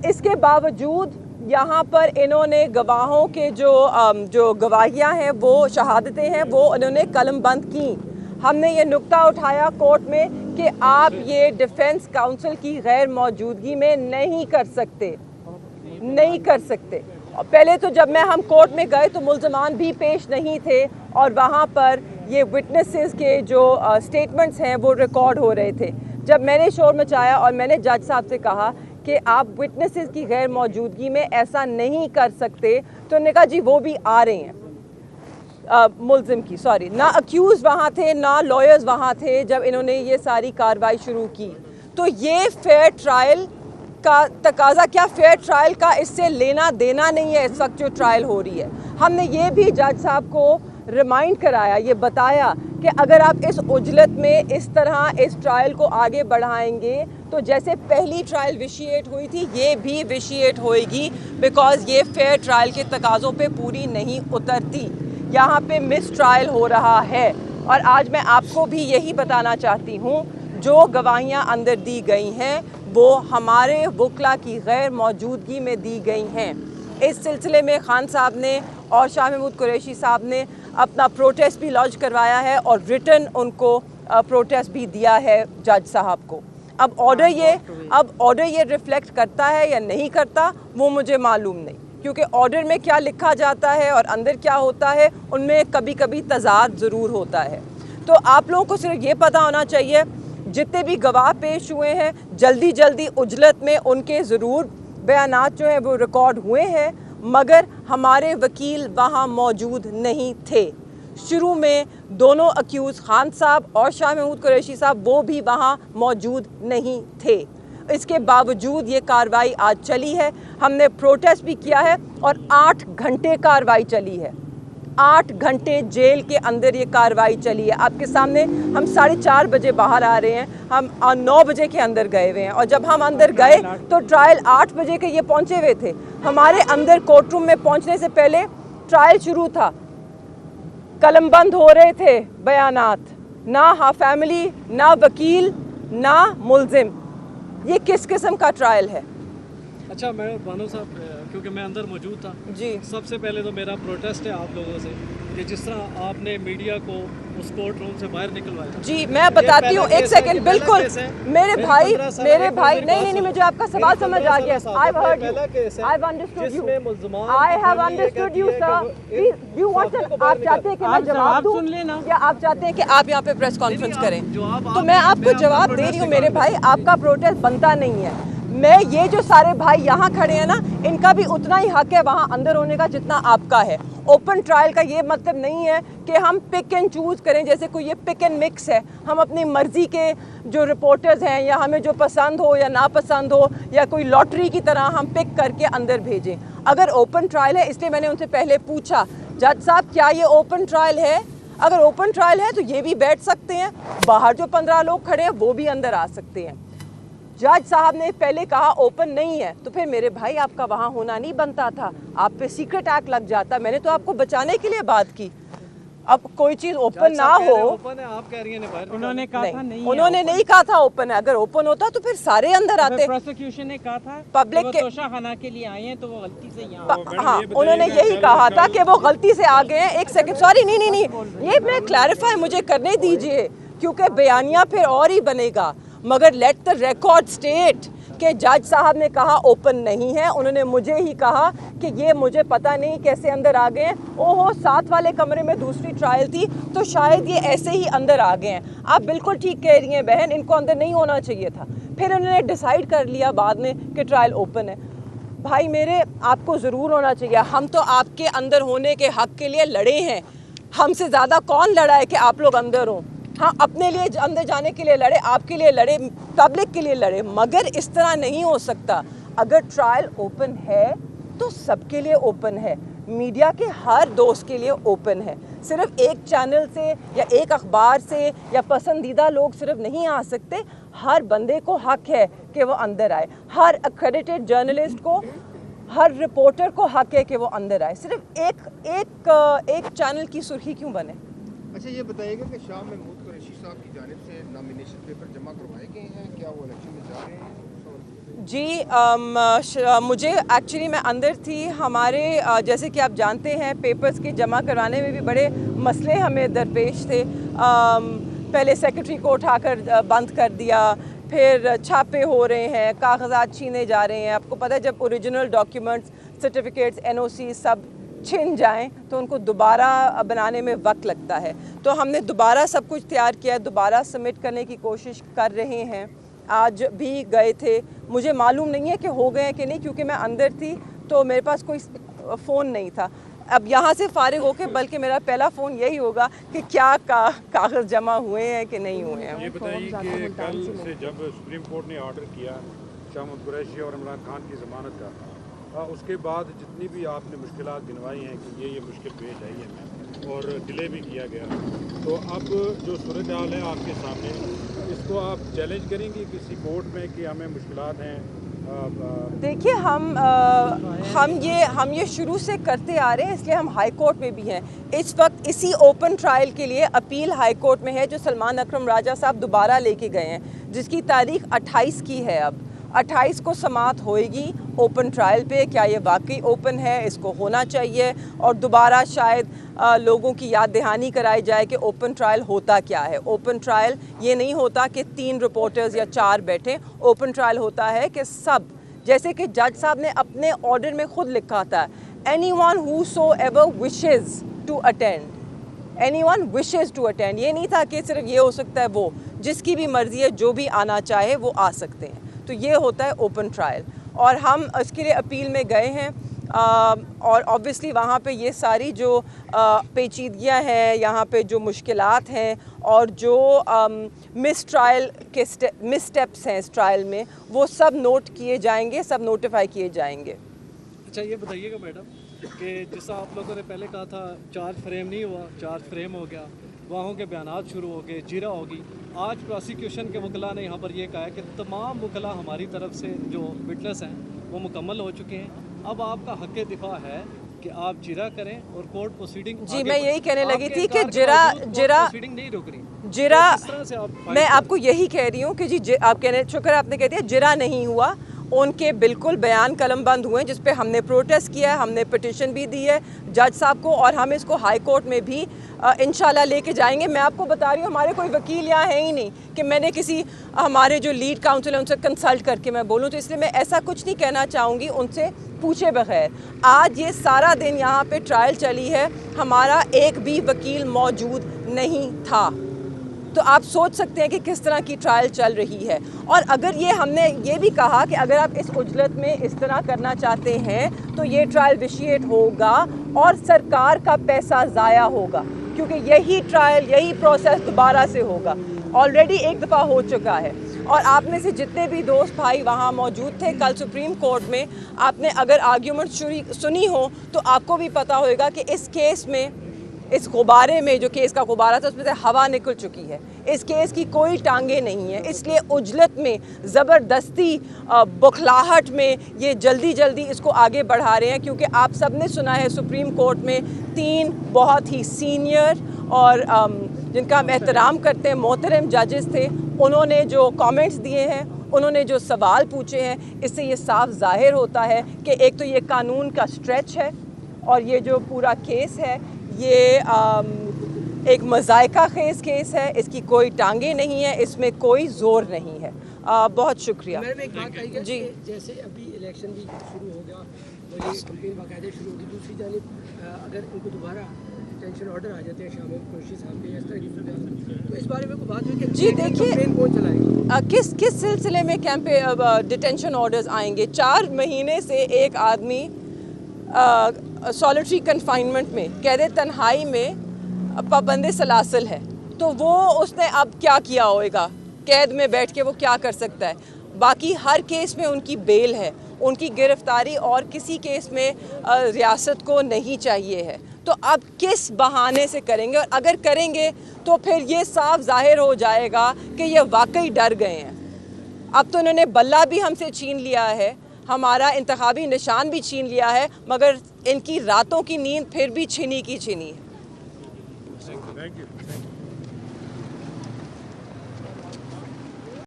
इसके बावजूद यहाँ पर इन्होंने गवाहों के जो गवाहियाँ हैं, वो शहादतें हैं, वो इन्होंने कलमबंद की। हमने ये नुक्ता उठाया कोर्ट में कि आप ये डिफेंस काउंसिल की गैर मौजूदगी में नहीं कर सकते। और पहले तो जब हम कोर्ट में गए तो मुल्ज़मान भी पेश नहीं थे और वहाँ पर ये विटनेसेस के जो स्टेटमेंट्स हैं वो रिकॉर्ड हो रहे थे। जब मैंने शोर मचाया और मैंने जज साहब से कहा कि आप विटनेसेस की गैर मौजूदगी में ऐसा नहीं कर सकते, तो उन्होंने कहा जी वो भी आ रहे हैं। मुल्ज़िम की सॉरी, ना अक्यूज़ वहाँ थे ना लॉयर्स वहाँ थे जब इन्होंने ये सारी कार्रवाई शुरू की। तो ये फेयर ट्रायल का तकाजा, क्या फेयर ट्रायल का इससे लेना देना नहीं है इस वक्त जो ट्रायल हो रही है। हमने ये भी जज साहब को रिमाइंड कराया, ये बताया कि अगर आप इस उजलत में इस तरह इस ट्रायल को आगे बढ़ाएंगे तो जैसे पहली ट्रायल विशिएट हुई थी ये भी विशिएट होएगी, बिकॉज ये फेयर ट्रायल के तकाज़ों पे पूरी नहीं उतरती। यहाँ पे मिस ट्रायल हो रहा है। और आज मैं आपको भी यही बताना चाहती हूँ, जो गवाहियाँ अंदर दी गई हैं वो हमारे वकला की गैर मौजूदगी में दी गई हैं। इस सिलसिले में खान साहब ने और शाह महमूद कुरैशी साहब ने अपना प्रोटेस्ट भी लॉन्च करवाया है और रिटन उनको प्रोटेस्ट भी दिया है जज साहब को। अब ऑर्डर ये रिफ्लेक्ट करता है या नहीं करता वो मुझे मालूम नहीं, क्योंकि ऑर्डर में क्या लिखा जाता है और अंदर क्या होता है उनमें कभी कभी तज़ाद ज़रूर होता है। तो आप लोगों को सिर्फ ये पता होना चाहिए, जितने भी गवाह पेश हुए हैं जल्दी जल्दी उजलत में उनके ज़रूर बयानात जो हैं वो रिकॉर्ड हुए हैं, मगर हमारे वकील वहाँ मौजूद नहीं थे। शुरू में दोनों अक्यूज़ खान साहब और शाह महमूद कुरैशी साहब वो भी वहाँ मौजूद नहीं थे। इसके बावजूद ये कार्रवाई आज चली है। हमने प्रोटेस्ट भी किया है और 8 घंटे कार्रवाई चली है। 8 घंटे जेल के अंदर ये कार्रवाई चली है। आपके सामने हम 4:30 बजे बाहर आ रहे हैं, हम 9 बजे के अंदर गए हुए हैं और जब हम अंदर गए तो ट्रायल 8 बजे के ये पहुंचे हुए थे। हमारे अंदर कोर्ट रूम में पहुंचने से पहले ट्रायल शुरू था, कलमबंद हो रहे थे बयानात, ना फैमिली ना वकील ना मुल्जिम। ये किस किस्म का ट्रायल है? अच्छा, मैं बानो साहब, क्योंकि मैं अंदर मौजूद था जी, सबसे पहले तो मेरा प्रोटेस्ट है आप लोगों से कि जिस तरह आपने मीडिया को उस कोर्ट रूम से बाहर निकलवाया। जी मैं बताती हूँ, एक सेकंड, बिल्कुल मेरे भाई नहीं, मुझे आपका सवाल समझ आ गया। I heard you, I have understood you, I have understood you sir. You want, आप चाहते हैं कि मैं जवाब दूं या आप चाहते हैं कि आप यहाँ पे प्रेस कॉन्फ्रेंस करें? तो मैं आपको जवाब दे रही हूँ मेरे भाई, आपका प्रोटेस्ट बनता नहीं है। मैं ये जो सारे भाई यहाँ खड़े हैं ना, इनका भी उतना ही हक है वहाँ अंदर होने का जितना आपका है। ओपन ट्रायल का ये मतलब नहीं है कि हम पिक एंड चूज़ करें, जैसे कोई ये पिक एंड मिक्स है, हम अपनी मर्ज़ी के जो रिपोर्टर्स हैं या हमें जो पसंद हो या नापसंद हो या कोई लॉटरी की तरह हम पिक करके अंदर भेजें। अगर ओपन ट्रायल है, इसलिए मैंने उनसे पहले पूछा, जज साहब क्या ये ओपन ट्रायल है? अगर ओपन ट्रायल है तो ये भी बैठ सकते हैं, बाहर जो 15 लोग खड़े हैं वो भी अंदर आ सकते हैं। जज साहब ने पहले कहा ओपन नहीं है, तो फिर मेरे भाई आपका वहाँ होना नहीं बनता था, आप पे सीक्रेट एक्ट लग जाता। मैंने तो आपको बचाने के लिए बात की। अब कोई चीज ओपन ना हो, ओपन है, आप कह रही हैं उन्होंने कहा था नहीं, उन्होंने नहीं कहा था ओपन है। अगर ओपन होता तो फिर सारे अंदर आते। प्रोसिक्यूशन ने कहा था पब्लिक के तोशाखाना के लिए आए हैं तो वो गलती से यहाँ। हाँ, उन्होंने यही कहा था कि वो गलती से आ गए हैं। एक सेकंड, सॉरी, नहीं, ये मैं क्लैरिफाई मुझे करने दीजिए, क्योंकि बयानिया फिर और ही बनेगा। मगर लेट द रिकॉर्ड स्टेट कि जज साहब ने कहा ओपन नहीं है, उन्होंने मुझे ही कहा कि ये मुझे पता नहीं कैसे अंदर आ गए हैं। ओहो, साथ वाले कमरे में दूसरी ट्रायल थी तो शायद ये ऐसे ही अंदर आ गए हैं। आप बिल्कुल ठीक कह रही हैं बहन, इनको अंदर नहीं होना चाहिए था। फिर उन्होंने डिसाइड कर लिया बाद में कि ट्रायल ओपन है। भाई मेरे, आपको ज़रूर होना चाहिए। हम तो आपके अंदर होने के हक़ के लिए लड़े हैं, हमसे ज़्यादा कौन लड़ा है कि आप लोग अंदर हों। हाँ, अपने लिए अंदर जाने के लिए लड़े, आपके लिए लड़े, पब्लिक के लिए लड़े, मगर इस तरह नहीं हो सकता। अगर ट्रायल ओपन है तो सबके लिए ओपन है, मीडिया के हर दोस्त के लिए ओपन है। सिर्फ एक चैनल से या एक अखबार से या पसंदीदा लोग सिर्फ नहीं आ सकते, हर बंदे को हक है कि वो अंदर आए। हर एक्रेडिटेड जर्नलिस्ट को, हर रिपोर्टर को हक है कि वो अंदर आए। सिर्फ एक चैनल की सुर्खी क्यों बने? अच्छा, ये बताइएगा कि शाह महमूद कुरैशी साहब की जानिब से नॉमिनेशन पेपर जमा करवाए गए हैं, क्या वो इलेक्शन में जा रहे हैं? जी मुझे एक्चुअली मैं अंदर थी। हमारे जैसे कि आप जानते हैं पेपर्स के जमा करवाने में भी बड़े मसले हमें दरपेश थे। पहले सेक्रेटरी को उठाकर बंद कर दिया, फिर छापे हो रहे हैं, कागजात छीने जा रहे हैं। आपको पता है जब ओरिजिनल डॉक्यूमेंट्स, सर्टिफिकेट्स, NOC सब छिन जाएं तो उनको दोबारा बनाने में वक्त लगता है। तो हमने दोबारा सब कुछ तैयार किया, दोबारा सबमिट करने की कोशिश कर रहे हैं। आज भी गए थे, मुझे मालूम नहीं है कि हो गए हैं कि नहीं, क्योंकि मैं अंदर थी तो मेरे पास कोई फ़ोन नहीं था। अब यहाँ से फारिग होके बल्कि मेरा पहला फ़ोन यही होगा कि क्या कागज़ जमा हुए हैं कि नहीं हुए हैं। ये बताइए कि कल से जब सुप्रीम कोर्ट ने ऑर्डर किया शाह महमूद कुरैशी और इमरान खान की ज़मानत का, उसके बाद जितनी भी आपने मुश्किलात गिनवाई हैं कि ये मुश्किल पेश आई है और डिले भी किया गया, तो अब जो सूरत हाल है आपके सामने, इसको आप चैलेंज करेंगे किसी कोर्ट में कि हमें मुश्किलात हैं? देखिए हम ये शुरू से करते आ रहे हैं, इसलिए हम हाई कोर्ट में भी हैं। इस वक्त इसी ओपन ट्रायल के लिए अपील हाई कोर्ट में है जो सलमान अकरम राजा साहब दोबारा लेके गए हैं, जिसकी तारीख 28 की है। अब 28 को समाअत होएगी ओपन ट्रायल पे। क्या ये वाकई ओपन है, इसको होना चाहिए, और दोबारा शायद लोगों की याद दहानी कराई जाए कि ओपन ट्रायल होता क्या है। ओपन ट्रायल ये नहीं होता कि 3 रिपोर्टर्स या 4 बैठे। ओपन ट्रायल होता है कि सब, जैसे कि जज साहब ने अपने ऑर्डर में खुद लिखा था, anyone whosoever wishes to attend, anyone wishes to attend. ये नहीं था कि सिर्फ ये हो सकता है, वो जिसकी भी मर्जी है, जो भी आना चाहे वो आ सकते हैं। तो ये होता है ओपन ट्रायल, और हम इसके लिए अपील में गए हैं। और ऑब्वियसली वहाँ पे ये सारी जो पेचीदगियाँ हैं, यहाँ पे जो मुश्किलात हैं और जो मिस ट्रायल के मिस स्टेप्स हैं इस ट्रायल में, वो सब नोट किए जाएंगे, सब नोटिफाई किए जाएंगे। अच्छा ये बताइएगा मैडम कि जैसा आप लोगों ने पहले कहा था चार्ज फ्रेम नहीं हुआ, चार्ज फ्रेम हो गया, गवाहों के बयानात शुरू हो गए, जीरा होगी। आज प्रोसिक्यूशन के वकला ने यहाँ पर यह कहा है कि तमाम वकला हमारी तरफ से जो विटनेस हैं वो मुकम्मल हो चुके हैं। अब आपका हक़ दिफा है कि आप जिरा करें और कोर्ट प्रोसीडिंग। जी मैं यही कहने लगी थी कि जिरा प्रोसीडिंग नहीं रुक रही। जिरा तो मैं आपको यही कह रही हूँ कि जी आप कहने, शुक्र आपने कह दिया, जिरा नहीं हुआ। उनके बिल्कुल बयान कलम बंद हुए जिस पे हमने प्रोटेस्ट किया है, हमने पिटिशन भी दी है जज साहब को, और हम इसको हाई कोर्ट में भी इंशाल्लाह लेके जाएंगे। मैं आपको बता रही हूँ हमारे कोई वकील यहाँ है ही नहीं कि मैंने किसी हमारे जो लीड काउंसिल है उनसे कंसल्ट करके मैं बोलूँ, तो इसलिए मैं ऐसा कुछ नहीं कहना चाहूँगी उनसे पूछे बगैर। आज ये सारा दिन यहाँ पे ट्रायल चली है, हमारा एक भी वकील मौजूद नहीं था। तो आप सोच सकते हैं कि किस तरह की ट्रायल चल रही है। और अगर ये हमने ये भी कहा कि अगर आप इस उजलत में इस तरह करना चाहते हैं तो ये ट्रायल विशिएट होगा और सरकार का पैसा ज़ाया होगा, क्योंकि यही ट्रायल, यही प्रोसेस दोबारा से होगा। ऑलरेडी एक दफ़ा हो चुका है। और आप में से जितने भी दोस्त भाई वहाँ मौजूद थे कल सुप्रीम कोर्ट में, आपने अगर आर्ग्यूमेंट सुनी हो तो आपको भी पता होगा कि इस केस में, इस गुब्बारे में, जो केस का गुब्बारा था उसमें से हवा निकल चुकी है। इस केस की कोई टांगे नहीं है, इसलिए उजलत में, ज़बरदस्ती बुखलाहट में ये जल्दी जल्दी इसको आगे बढ़ा रहे हैं। क्योंकि आप सब ने सुना है सुप्रीम कोर्ट में 3 बहुत ही सीनियर और जिनका हम एहतराम करते हैं मोहतरम जजेस थे, उन्होंने जो कमेंट्स दिए हैं, उन्होंने जो सवाल पूछे हैं, इससे ये साफ ज़ाहिर होता है कि एक तो ये कानून का स्ट्रेच है और ये जो पूरा केस है ये एक मज़ायका खेज़ केस है, इसकी कोई टांगे नहीं है, इसमें कोई ज़ोर नहीं है। बहुत शुक्रिया। मैडम एक बात कही जी, जैसे अभी इलेक्शन भी शुरू हो गया और ये कैंपेन बाकायदा शुरू होगी, दूसरी जानिब अगर इनको दोबारा डिटेंशन ऑर्डर आ जाते हैं शाह महमूद कुरैशी साहब के, इस तरह की, तो इस बारे में कोई बात हुई कि जी देखिए कैंपेन कौन चलाएगा? किस सिलसिले में डिटेंशन ऑर्डर्स आएंगे? 4 महीने से एक आदमी सॉलिटरी कन्फाइनमेंट में, कैद तन्हाई में पाबंद सलासल है, तो वो उसने अब क्या किया होगा? कैद में बैठ के वो क्या कर सकता है? बाकी हर केस में उनकी बेल है, उनकी गिरफ्तारी और किसी केस में रियासत को नहीं चाहिए है। तो अब किस बहाने से करेंगे? और अगर करेंगे तो फिर ये साफ जाहिर हो जाएगा कि ये वाकई डर गए हैं। अब तो उन्होंने बल्ला भी हमसे छीन लिया है, हमारा इंतखाबी निशान भी छीन लिया है, मगर इनकी रातों की नींद फिर भी छीनी की छीनी है। Thank you.